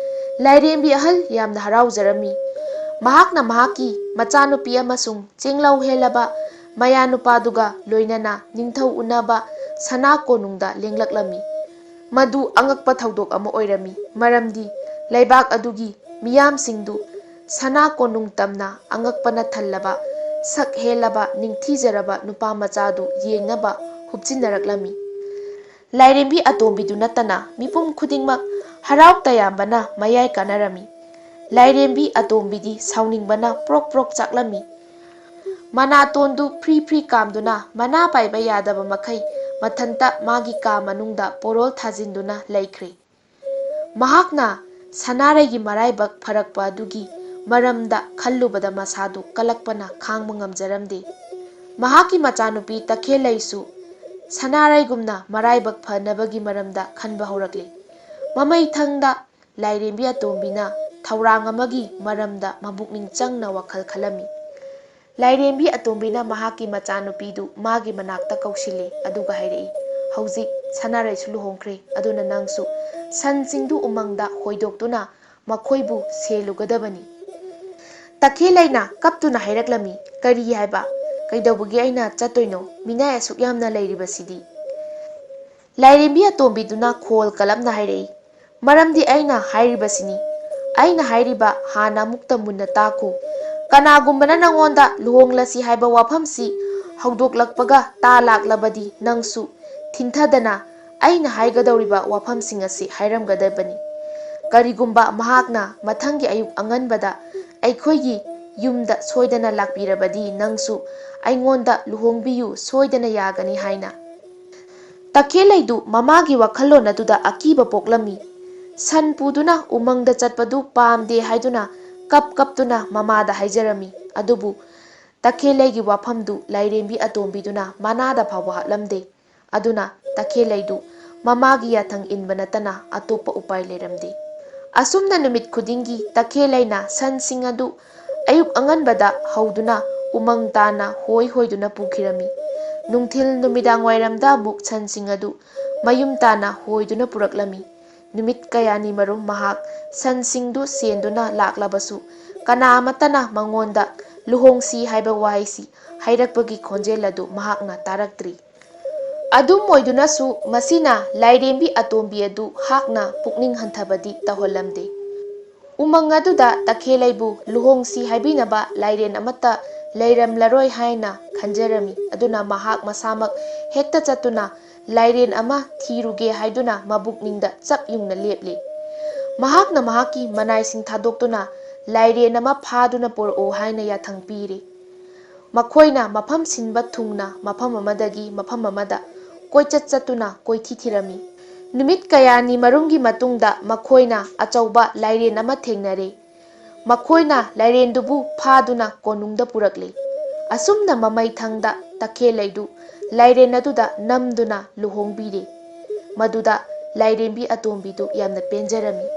A: ꯂꯥꯏꯔꯦꯝꯕꯤ ꯑꯍꯜ ꯌꯥꯝꯅ ꯍꯔꯥꯎꯖꯔꯝꯃꯤ꯫ ꯃꯍꯥꯛꯅ ꯃꯍꯥꯛꯀꯤ ꯃꯆꯥꯅꯨꯄꯤ ꯑꯃꯁꯨꯡ ꯆꯦꯡꯂꯧ ꯍꯦꯜꯂꯕ ꯃꯌꯥꯅꯨꯄꯥꯗꯨꯒ ꯂꯣꯏꯅꯅ ꯅꯤꯡꯊꯧ ꯎꯅꯕ ꯁꯅꯥ ꯀꯣꯅꯨꯡꯗ ꯂꯦꯡꯂꯛꯂꯝꯃꯤ꯫ ꯃꯗꯨ ꯑꯉꯛꯄ ꯊꯧꯗꯣꯛ ꯑꯃ ꯑꯣꯏꯔꯝꯃꯤ, ꯃꯔꯝꯗꯤ ꯂꯩꯕꯥꯛ ꯑꯗꯨꯒꯤ ꯃꯤꯌꯥꯝꯁꯤꯡꯗꯨ ꯁꯅꯥ ꯀꯣꯅꯨꯡ ꯇꯝꯅ ꯑꯉꯛꯄꯅ ꯊꯜꯂꯕ ꯁꯛ ꯍꯦꯜꯂꯕ ꯅꯤꯡꯊꯤꯖꯔꯕ ꯅꯨꯄꯥꯃꯆꯥꯗꯨ ꯌꯦꯡꯅꯕ ꯍꯨꯞꯆꯤꯟꯅꯔꯛꯂꯝꯃꯤ꯫ ꯂꯥꯏꯔꯦꯝꯕꯤ ꯑꯇꯣꯝꯕꯤꯗꯨ ꯅꯠꯇꯅ ꯃꯤꯄꯨꯝ ꯈꯨꯗꯤꯡꯃꯛ ꯍꯔꯥꯎ ꯇꯌꯥꯝꯕꯅ ꯃꯌꯥꯏ ꯀꯥꯅꯔꯝꯃꯤ꯫ ꯂꯥꯏꯔꯦꯝꯕꯤ ꯑꯇꯣꯝꯕꯤꯗꯤ ꯁꯥꯎꯅꯤꯡꯕꯅ ꯄ꯭ꯔꯣꯛ ꯄ꯭ꯔꯣꯛ ꯆꯥꯛꯂꯝꯃꯤ꯫ ꯃꯅꯥꯇꯣꯟꯗꯨ ꯐ꯭ꯔꯤ ꯐ꯭ꯔꯤ ꯀꯥꯝꯗꯨꯅ ꯃꯅꯥ ꯄꯥꯏꯕ ꯌꯥꯗꯕ ꯃꯈꯩ ꯃꯊꯟꯇ ꯃꯥꯒꯤ ꯀꯥ ꯃꯅꯨꯡꯗ ꯄꯣꯔꯣꯜ ꯊꯥꯖꯤꯟꯗꯨꯅ ꯂꯩꯈ꯭ꯔꯦ꯫ ꯃꯍꯥꯛꯅ ꯁꯅꯥꯔꯩꯒꯤ ꯃꯔꯥꯏꯕꯛ ꯐꯔꯛꯄ ꯑꯗꯨꯒꯤ ꯃꯔꯝꯗ ꯈꯜꯂꯨꯕꯗ ꯃꯁꯥꯗꯨ ꯀꯜꯂꯛꯄꯅ ꯈꯥꯡꯕ ꯉꯝꯖꯔꯝꯗꯦ꯫ ꯃꯍꯥꯛꯀꯤ ꯃꯆꯥꯅꯨꯄꯤ ꯇꯈꯦꯜꯂꯩꯁꯨ ꯁꯅꯥꯔꯩꯒꯨꯝꯅ ꯃꯔꯥꯏꯕꯛ ꯐꯅꯕꯒꯤ ꯃꯔꯝꯗ ꯈꯟꯕ ꯍꯧꯔꯛꯂꯦ꯫ ꯃꯃꯩꯊꯪꯗ ꯂꯥꯏꯔꯦꯝꯕꯤ ꯑꯇꯣꯝꯕꯤꯅ ꯊꯧꯔꯥꯡ ꯑꯃꯒꯤ ꯃꯔꯝꯗ ꯃꯄꯨꯛꯅꯤꯡ ꯆꯪꯅ ꯋꯥꯈꯜ ꯈꯜꯂꯝꯃꯤ꯫ ꯂꯥꯏꯔꯦꯝꯕꯤ ꯑꯇꯣꯝꯕꯤꯅ ꯃꯍꯥꯛꯀꯤ ꯃꯆꯥꯅꯨꯄꯤꯗꯨ ꯃꯥꯒꯤ ꯃꯅꯥꯛꯇ ꯀꯧꯁꯤꯜꯂꯦ, ꯑꯗꯨꯒ ꯍꯥꯏꯔꯛꯏ, "ꯍꯧꯖꯤꯛ ꯁꯅꯥꯔꯩꯁꯨ ꯂꯨꯍꯣꯡꯈ꯭ꯔꯦ, ꯑꯗꯨꯅ ꯅꯪꯁꯨ ꯁꯟꯁꯤꯡꯗꯨ ꯎꯃꯪꯗ ꯍꯣꯏꯗꯣꯛꯇꯨꯅ ꯃꯈꯣꯏꯕꯨ ꯁꯦꯜꯂꯨꯒꯗꯕꯅꯤ꯫" ꯇꯈꯦꯜꯂꯩꯅ ꯀꯞꯇꯨꯅ ꯍꯥꯏꯔꯛꯂꯝꯃꯤ, "ꯀꯔꯤ ꯍꯥꯏꯕ? ꯀꯩꯗꯧꯕꯒꯤ ꯑꯩꯅ ꯆꯠꯇꯣꯏꯅꯣ? ꯃꯤꯅꯥꯏ ꯑꯁꯨꯛ ꯌꯥꯝꯅ ꯂꯩꯔꯤꯕꯁꯤꯗꯤ?" ꯂꯥꯏꯔꯦꯝꯕꯤ ꯑꯇꯣꯝꯕꯤꯗꯨꯅ ꯈꯣꯜ ꯀꯜꯂꯞꯅ ꯍꯥꯏꯔꯛꯏ, "ꯃꯔꯝꯗꯤ ꯑꯩꯅ ꯍꯥꯏꯔꯤꯕꯁꯤꯅꯤ꯫ ꯑꯩꯅ ꯍꯥꯏꯔꯤꯕ ꯍꯥꯟꯅ ꯑꯃꯨꯛꯇ ꯃꯨꯟꯅ ꯇꯥꯈꯣ꯫ ꯀꯅꯥꯒꯨꯝꯕꯅ ꯅꯉꯣꯟꯗ ꯂꯨꯍꯣꯡꯂꯁꯤ ꯍꯥꯏꯕ ꯋꯥꯐꯝꯁꯤ ꯍꯧꯗꯣꯛꯂꯛꯄꯒ ꯇꯥ ꯂꯥꯛꯂꯕꯗꯤ ꯅꯪꯁꯨ ꯊꯤꯟꯊꯗꯅ ꯑꯩꯅ ꯍꯥꯏꯒꯗꯧꯔꯤꯕ ꯋꯥꯐꯝꯁꯤꯡ ꯑꯁꯤ ꯍꯥꯏꯔꯝꯒꯗꯕꯅꯤ꯫ ꯀꯔꯤꯒꯨꯝꯕ ꯃꯍꯥꯛꯅ ꯃꯊꯪꯒꯤ ꯑꯌꯨꯛ ꯑꯉꯟꯕꯗ ꯑꯩꯈꯣꯏꯒꯤ ꯌꯨꯝꯗ ꯁꯣꯏꯗꯅ ꯂꯥꯛꯄꯤꯔꯕꯗꯤ ꯅꯪꯁꯨ ꯑꯩꯉꯣꯟꯗ ꯂꯨꯍꯣꯡꯕꯤꯌꯨ ꯁꯣꯏꯗꯅ ꯌꯥꯒꯅꯤ ꯍꯥꯏꯅ." ꯇꯈꯦꯜꯂꯩꯗꯨ ꯃꯃꯥꯒꯤ ꯋꯥꯈꯜꯂꯣꯟ ꯑꯗꯨꯗ ꯑꯀꯤꯕ ꯄꯣꯛꯂꯝꯃꯤ꯫ ꯁꯟ ꯄꯨꯗꯨꯅ ꯎꯃꯪꯗ ꯆꯠꯄꯗꯨ ꯄꯥꯝꯗꯦ ꯍꯥꯏꯗꯨꯅ ꯀꯞꯇꯨꯅ ꯃꯃꯥꯗ ꯍꯥꯏꯖꯔꯝꯃꯤ꯫ ꯑꯗꯨꯕꯨ ꯇꯈꯦꯜꯂꯩꯒꯤ ꯋꯥꯐꯝꯗꯨ ꯂꯥꯏꯔꯦꯝꯕꯤ ꯑꯇꯣꯝꯕꯤꯗꯨꯅ ꯃꯅꯥꯗ ꯐꯥꯎꯕ ꯍꯥꯞꯂꯝꯗꯦ꯫ ꯑꯗꯨꯅ ꯇꯈꯦꯜꯂꯩꯗꯨ ꯃꯃꯥꯒꯤ ꯌꯥꯊꯪ ꯏꯟꯕ ꯅꯠꯇꯅ ꯑꯇꯣꯞꯄ ꯎꯄꯥꯏ ꯂꯩꯔꯝꯗꯦ꯫ ꯑꯁꯨꯝꯅ ꯅꯨꯃꯤꯠ ꯈꯨꯗꯤꯡꯒꯤ ꯇꯈꯦꯜꯂꯩꯅ ꯁꯟꯁꯤꯡ ꯑꯗꯨ ꯑꯌꯨꯛ ꯑꯉꯟꯕꯗ ꯍꯧꯗꯨꯅ ꯎꯃꯪ ꯇꯥꯅ ꯍꯣꯏ ꯍꯣꯏꯗꯨꯅ ꯄꯨꯈꯤꯔꯝꯃꯤ꯫ ꯅꯨꯡꯊꯤꯜ ꯅꯨꯃꯤꯗꯥꯡꯋꯥꯏꯔꯝꯗ ꯑꯃꯨꯛ ꯁꯟꯁꯤꯡ ꯑꯗꯨ ꯃꯌꯨꯝ ꯇꯥꯅ ꯍꯣꯏꯗꯨꯅ ꯄꯨꯔꯛꯂꯝꯃꯤ꯫ ꯅꯨꯃꯤꯠ ꯀꯌꯥꯅꯤ ꯃꯔꯨꯝ ꯃꯍꯥꯛ ꯁꯟꯁꯤꯡꯗꯨ ꯁꯦꯟꯗꯨꯅ ꯂꯥꯛꯂꯕꯁꯨ ꯀꯅꯥ ꯑꯃꯠꯇꯅ ꯃꯉꯣꯟꯗ ꯂꯨꯍꯣꯡꯁꯤ ꯍꯥꯏꯕ ꯋꯥꯍꯩꯁꯤ ꯍꯥꯏꯔꯛꯄꯒꯤ ꯈꯣꯟꯖꯦꯜ ꯑꯗꯨ ꯃꯍꯥꯛꯅ ꯇꯥꯔꯛꯇ꯭ꯔꯤ꯫ ꯑꯗꯨꯝ ꯑꯣꯏꯗꯨꯅꯁꯨ ꯃꯁꯤꯅ ꯂꯥꯏꯔꯦꯝꯕꯤ ꯑꯇꯣꯝꯕꯤ ꯑꯗꯨ ꯍꯥꯛꯅ ꯄꯨꯛꯅꯤꯡ ꯍꯟꯊꯕꯗꯤ ꯇꯧꯍꯜꯂꯝꯗꯦ꯫ ꯎꯃꯪ ꯑꯗꯨꯗ ꯇꯈꯦꯜꯂꯩꯕꯨ ꯂꯨꯍꯣꯡꯁꯤ ꯍꯥꯏꯕꯤꯅꯕ ꯂꯥꯏꯔꯦꯟ ꯑꯃꯠꯇ ꯂꯩꯔꯝꯂꯔꯣꯏ ꯍꯥꯏꯅ ꯈꯟꯖꯔꯝꯃꯤ꯫ ꯑꯗꯨꯅ ꯃꯍꯥꯛ ꯃꯁꯥꯃꯛ ꯍꯦꯛꯇ ꯆꯠꯇꯨꯅ ꯂꯥꯏꯔꯦꯟ ꯑꯃ ꯊꯤꯔꯨꯒꯦ ꯍꯥꯏꯗꯨꯅ ꯃꯕꯨꯛꯅꯤꯡꯗ ꯆꯞ ꯌꯨꯡꯅ ꯂꯦꯞꯂꯦ꯫ ꯃꯍꯥꯛꯅ ꯃꯍꯥꯛꯀꯤ ꯃꯅꯥꯏꯁꯤꯡ ꯊꯥꯗꯣꯛꯇꯨꯅ ꯂꯥꯏꯔꯦꯟ ꯑꯃ ꯐꯥꯗꯨꯅ ꯄꯨꯔꯛꯎ ꯍꯥꯏꯅ ꯌꯥꯊꯪ ꯄꯤꯔꯦ꯫ ꯃꯈꯣꯏꯅ ꯃꯐꯝ ꯁꯤꯟꯕ ꯊꯨꯡꯅ ꯃꯐꯝ ꯑꯃꯗꯒꯤ ꯃꯐꯝ ꯑꯃꯗ ꯀꯣꯏꯆꯠ ꯆꯠꯇꯨꯅ ꯀꯣꯏꯊꯤ ꯊꯤꯔꯝꯃꯤ꯫ ꯅꯨꯃꯤꯠ ꯀꯌꯥꯅꯤ ꯃꯔꯨꯝꯒꯤ ꯃꯇꯨꯡꯗ ꯃꯈꯣꯏꯅ ꯑꯆꯧꯕ ꯂꯥꯏꯔꯦꯟ ꯑꯃ ꯊꯦꯡꯅꯔꯦ꯫ ꯃꯈꯣꯏꯅ ꯂꯥꯏꯔꯦꯟꯗꯨꯕꯨ ꯐꯥꯗꯨꯅ ꯀꯣꯅꯨꯡꯗ ꯄꯨꯔꯛꯂꯦ꯫ ꯑꯁꯨꯝꯅ ꯃꯃꯩꯊꯪꯗ ꯇꯈꯦꯜꯂꯩꯗꯨ ꯂꯥꯏꯔꯦꯟ ꯑꯗꯨꯗ ꯅꯝꯗꯨꯅ ꯂꯨꯍꯣꯡꯕꯤꯔꯦ꯫ ꯃꯗꯨꯗ ꯂꯥꯏꯔꯦꯝꯕꯤ ꯑꯇꯣꯝꯕꯤꯗꯨ ꯌꯥꯝꯅ ꯄꯦꯟꯖꯔꯝꯃꯤ꯫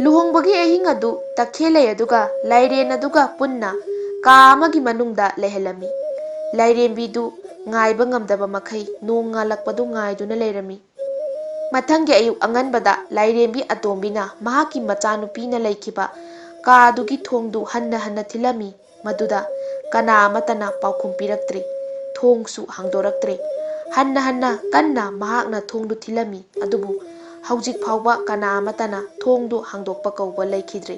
A: ꯂꯨꯍꯣꯡꯕꯒꯤ ꯑꯍꯤꯡ ꯑꯗꯨ ꯇꯈꯦꯜꯂꯩ ꯑꯗꯨꯒ ꯂꯥꯏꯔꯦꯟ ꯑꯗꯨꯒ ꯄꯨꯟꯅ ꯀꯥ ꯑꯃꯒꯤ ꯃꯅꯨꯡꯗ ꯂꯩꯍꯜꯂꯝꯃꯤ꯫ ꯂꯥꯏꯔꯦꯝꯕꯤꯗꯨ ꯉꯥꯏꯕ ꯉꯝꯗꯕ ꯃꯈꯩ ꯅꯣꯡ ꯉꯥꯜꯂꯛꯄꯗꯨ ꯉꯥꯏꯗꯨꯅ ꯂꯩꯔꯝꯃꯤ꯫ ꯃꯊꯪꯒꯤ ꯑꯌꯨꯛ ꯑꯉꯟꯕꯗ ꯂꯥꯏꯔꯦꯝꯕꯤ ꯑꯇꯣꯝꯕꯤꯅ ꯃꯍꯥꯛꯀꯤ ꯃꯆꯥꯅꯨꯄꯤꯅ ꯂꯩꯈꯤꯕ ꯀꯥ ꯑꯗꯨꯒꯤ ꯊꯣꯡꯗꯨ ꯍꯟꯅ ꯍꯟꯅ ꯊꯤꯜꯂꯝꯃꯤ꯫ ꯃꯗꯨꯗ ꯀꯅꯥ ꯑꯃꯠꯇꯅ ꯄꯥꯎꯈꯨꯝ ꯄꯤꯔꯛꯇ꯭ꯔꯦ, ꯊꯣꯡꯁꯨ ꯍꯥꯡꯗꯣꯔꯛꯇ꯭ꯔꯦ꯫ ꯍꯟꯅ ꯍꯟꯅ ꯀꯟꯅ ꯃꯍꯥꯛꯅ ꯊꯣꯡꯗꯨ ꯊꯤꯜꯂꯝꯃꯤ, ꯑꯗꯨꯕꯨ ꯍꯧꯖꯤꯛ ꯐꯥꯎꯕ ꯀꯅꯥ ꯑꯃꯠꯇꯅ ꯊꯣꯡꯗꯨ ꯍꯥꯡꯗꯣꯛꯄ ꯀꯧꯕ ꯂꯩꯈꯤꯗ꯭ꯔꯦ꯫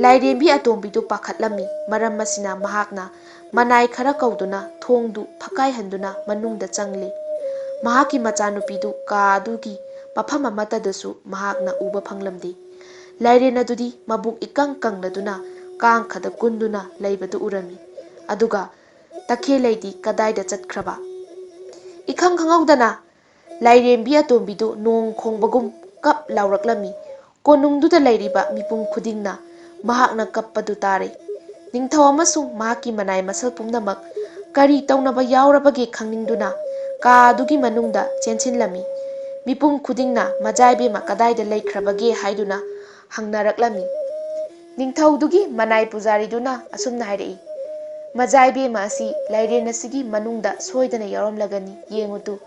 A: ꯂꯥꯏꯔꯦꯝꯕꯤ ꯑꯇꯣꯝꯕꯤꯗꯨ ꯄꯥꯈꯠꯂꯝꯃꯤ꯫ ꯃꯔꯝ ꯑꯁꯤꯅ ꯃꯍꯥꯛꯅ ꯃꯅꯥꯏ ꯈꯔ ꯀꯧꯗꯨꯅ ꯊꯣꯡꯗꯨ ꯐꯛꯀꯥꯏꯍꯟꯗꯨꯅ ꯃꯅꯨꯡꯗ ꯆꯪꯂꯦ꯫ ꯃꯍꯥꯛꯀꯤ ꯃꯆꯥꯅꯨꯄꯤꯗꯨ ꯀꯥ ꯑꯗꯨꯒꯤ ꯃꯐꯝ ꯑꯃꯠꯇꯗꯁꯨ ꯃꯍꯥꯛꯅ ꯎꯕ ꯐꯪꯂꯝꯗꯦ꯫ ꯂꯥꯏꯔꯦꯟ ꯑꯗꯨꯗꯤ ꯃꯕꯨꯛ ꯏꯀꯪ ꯀꯪꯂꯗꯨꯅ ꯀꯥꯡꯈꯗ ꯀꯨꯟꯗꯨꯅ ꯂꯩꯕꯗꯨ ꯎꯔꯝꯃꯤ꯫ ꯑꯗꯨꯒ ꯇꯈꯦꯜꯂꯩꯗꯤ ꯀꯗꯥꯏꯗ ꯆꯠꯈ꯭ꯔꯕ? ꯏꯈꯪ ꯈꯪꯍꯧꯗꯅ ꯂꯥꯏꯔꯦꯝꯕꯤ ꯑꯇꯣꯝꯕꯤꯗꯨ ꯅꯣꯡ ꯈꯣꯡꯕꯒꯨꯝ ꯀꯞ ꯂꯥꯎꯔꯛꯂꯝꯃꯤ꯫ ꯀꯣꯅꯨꯡꯗꯨꯗ ꯂꯩꯔꯤꯕ ꯃꯤꯄꯨꯝ ꯈꯨꯗꯤꯡꯅ ꯃꯍꯥꯛꯅ ꯀꯞꯄꯗꯨ ꯇꯥꯔꯦ꯫ ꯅꯤꯡꯊꯧ ꯑꯃꯁꯨꯡ ꯃꯍꯥꯛꯀꯤ ꯃꯅꯥꯏ ꯃꯁꯜ ꯄꯨꯝꯅꯃꯛ ꯀꯔꯤ ꯇꯧꯅꯕ ꯌꯥꯎꯔꯕꯒꯦ ꯈꯪꯅꯤꯡꯗꯨꯅ ꯀꯥ ꯑꯗꯨꯒꯤ ꯃꯅꯨꯡꯗ ꯆꯦꯟꯁꯤꯜꯂꯝꯃꯤ꯫ ꯃꯤꯄꯨꯝ ꯈꯨꯗꯤꯡꯅ ꯃꯖꯥꯏꯕꯦꯝꯃ ꯀꯗꯥꯏꯗ ꯂꯩꯈ꯭ꯔꯕꯒꯦ ꯍꯥꯏꯗꯨꯅ ꯍꯪꯅꯔꯛꯂꯝꯃꯤ꯫ ꯅꯤꯡꯊꯧꯗꯨꯒꯤ ꯃꯅꯥꯏ ꯄꯨꯖꯥꯔꯤꯗꯨꯅ ꯑꯁꯨꯝꯅ ꯍꯥꯏꯔꯛꯏ, "ꯃꯖꯥꯏꯕꯦꯝꯃ ꯑꯁꯤ ꯂꯥꯏꯔꯦꯟ ꯑꯁꯤꯒꯤ ꯃꯅꯨꯡꯗ ꯁꯣꯏꯗꯅ ꯌꯥꯎꯔꯝꯂꯒꯅꯤ꯫ ꯌꯦꯡꯉꯨꯇꯨ,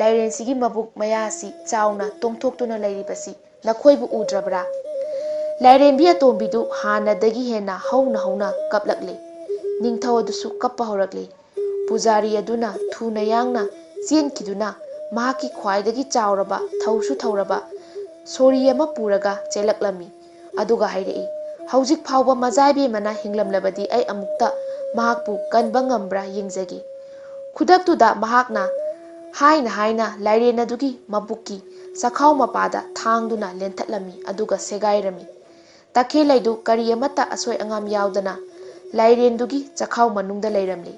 A: ꯂꯥꯏꯔꯦꯟꯁꯤꯒꯤ ꯃꯕꯨꯛ ꯃꯌꯥ ꯑꯁꯤ ꯆꯥꯎꯅ ꯇꯣꯡꯊꯣꯛꯇꯨꯅ ꯂꯩꯔꯤꯕꯁꯤ ꯅꯈꯣꯏꯕꯨ ꯎꯗ꯭ꯔꯕ꯭ꯔꯥ?" ꯂꯥꯏꯔꯦꯝꯕꯤ ꯑꯇꯣꯝꯕꯤꯗꯨ ꯍꯥꯟꯅꯗꯒꯤ ꯍꯦꯟꯅ ꯍꯧꯅ ꯍꯧꯅ ꯀꯞꯂꯛꯂꯦ꯫ ꯅꯤꯡꯊꯧ ꯑꯗꯨꯁꯨ ꯀꯞꯄ ꯍꯧꯔꯛꯂꯦ꯫ ꯄꯨꯖꯥꯔꯤ ꯑꯗꯨꯅ ꯊꯨꯅ ꯌꯥꯡꯅ ꯆꯦꯟꯈꯤꯗꯨꯅ ꯃꯍꯥꯛꯀꯤ ꯈ꯭ꯋꯥꯏꯗꯒꯤ ꯆꯥꯎꯔꯕ ꯊꯧꯁꯨ ꯊꯧꯔꯕ ꯁꯣꯔꯤ ꯑꯃ ꯄꯨꯔꯒ ꯆꯦꯜꯂꯛꯂꯝꯃꯤ ꯑꯗꯨꯒ ꯍꯥꯏꯔꯛꯏ, "ꯍꯧꯖꯤꯛ ꯐꯥꯎꯕ ꯃꯖꯥꯏꯕꯦꯝꯃꯅ ꯍꯤꯡꯂꯝꯂꯕꯗꯤ ꯑꯩ ꯑꯃꯨꯛꯇ ꯃꯍꯥꯛꯄꯨ ꯀꯟꯕ ꯉꯝꯕ꯭ꯔꯥ ꯌꯦꯡꯖꯒꯦ"꯫ ꯈꯨꯗꯛꯇꯨꯗ ꯃꯍꯥꯛꯅ ꯍꯥꯏꯅ ꯍꯥꯏꯅ ꯂꯥꯏꯔꯦꯟ ꯑꯗꯨꯒꯤ ꯃꯕꯨꯛꯀꯤ ꯆꯈꯥꯎ ꯃꯄꯥꯗ ꯊꯥꯡꯗꯨꯅ ꯂꯦꯟꯊꯠꯂꯝꯃꯤ ꯑꯗꯨꯒ ꯁꯦꯒꯥꯏꯔꯝꯃꯤ꯫ ꯇꯈꯦꯜꯂꯩꯗꯨ ꯀꯔꯤ ꯑꯃꯠꯇ ꯑꯁꯣꯏ ꯑꯉꯥꯝ ꯌꯥꯎꯗꯅ ꯂꯥꯏꯔꯦꯟꯗꯨꯒꯤ ꯆꯈꯥꯎ ꯃꯅꯨꯡꯗ ꯂꯩꯔꯝꯂꯤ꯫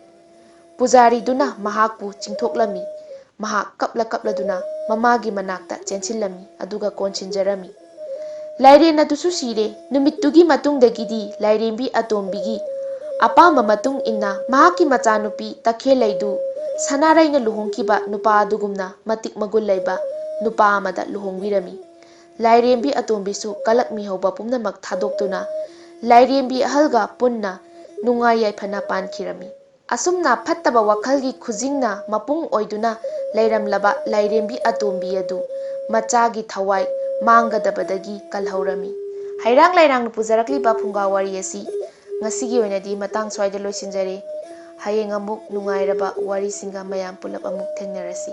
A: ꯄꯨꯖꯥꯔꯤꯗꯨꯅ ꯃꯍꯥꯛꯄꯨ ꯆꯤꯡꯊꯣꯛꯂꯝꯃꯤ꯫ ꯃꯍꯥꯛ ꯀꯞꯂ ꯀꯞꯂꯗꯨꯅ ꯃꯃꯥꯒꯤ ꯃꯅꯥꯛꯇ ꯆꯦꯟꯁꯤꯜꯂꯝꯃꯤ ꯑꯗꯨꯒ ꯀꯣꯟꯁꯤꯟꯖꯔꯝꯃꯤ꯫ ꯂꯥꯏꯔꯦꯟ ꯑꯗꯨꯁꯨ ꯁꯤꯔꯦ꯫ ꯅꯨꯃꯤꯠꯇꯨꯒꯤ ꯃꯇꯨꯡꯗꯒꯤꯗꯤ ꯂꯥꯏꯔꯦꯝꯕꯤ ꯑꯇꯣꯝꯕꯤꯒꯤ ꯑꯄꯥꯝꯕ ꯃꯇꯨꯡ ꯏꯟꯅ ꯃꯍꯥꯛꯀꯤ ꯃꯆꯥꯅꯨꯄꯤ ꯇꯈꯦꯜꯂꯩꯗꯨ ꯁꯅꯥꯔꯩꯅ ꯂꯨꯍꯣꯡꯈꯤꯕ ꯅꯨꯄꯥ ꯑꯗꯨꯒꯨꯝꯅ ꯃꯇꯤꯛ ꯃꯒꯨꯟ ꯂꯩꯕ ꯅꯨꯄꯥ ꯑꯃꯗ ꯂꯨꯍꯣꯡꯕꯤꯔꯝꯃꯤ꯫ ꯂꯥꯏꯔꯦꯝꯕꯤ ꯑꯇꯣꯝꯕꯤꯁꯨ ꯀꯂꯛ ꯃꯤꯍꯧꯕ ꯄꯨꯝꯅꯃꯛ ꯊꯥꯗꯣꯛꯇꯨꯅ ꯂꯥꯏꯔꯦꯝꯕꯤ ꯑꯍꯜꯒ ꯄꯨꯟꯅ ꯅꯨꯡꯉꯥꯏ ꯌꯥꯏꯐꯅ ꯄꯥꯟꯈꯤꯔꯝꯃꯤ꯫ ꯑꯁꯨꯝꯅ ꯐꯠꯇꯕ ꯋꯥꯈꯜꯒꯤ ꯈꯨꯖꯤꯡꯅ ꯃꯄꯨꯡ ꯑꯣꯏꯗꯨꯅ ꯂꯩꯔꯝꯂꯕ ꯂꯥꯏꯔꯦꯝꯕꯤ ꯑꯇꯣꯝꯕꯤ ꯑꯗꯨ ꯃꯆꯥꯒꯤ ꯊꯋꯥꯏ ꯃꯥꯡꯒꯗꯕꯗꯒꯤ ꯀꯜꯍꯧꯔꯝꯃꯤ꯫ ꯍꯩꯔꯥꯡ ꯂꯩꯔꯥꯡꯅ ꯄꯨꯖꯔꯛꯂꯤꯕ ꯐꯨꯡꯒꯥ ꯋꯥꯔꯤ ꯑꯁꯤ ꯉꯁꯤꯒꯤ ꯑꯣꯏꯅꯗꯤ ꯃꯇꯥꯡ ꯁ꯭ꯋꯥꯏꯗ ꯂꯣꯏꯁꯤꯟꯖꯔꯦ꯫ ꯍꯌꯦꯡ ꯑꯃꯨꯛ ꯅꯨꯡꯉꯥꯏꯔꯕ ꯋꯥꯔꯤꯁꯤꯡꯒ ꯃꯌꯥꯝ ꯄꯨꯂꯞ ꯑꯃꯨꯛ ꯊꯦꯡꯅꯔꯁꯤ꯫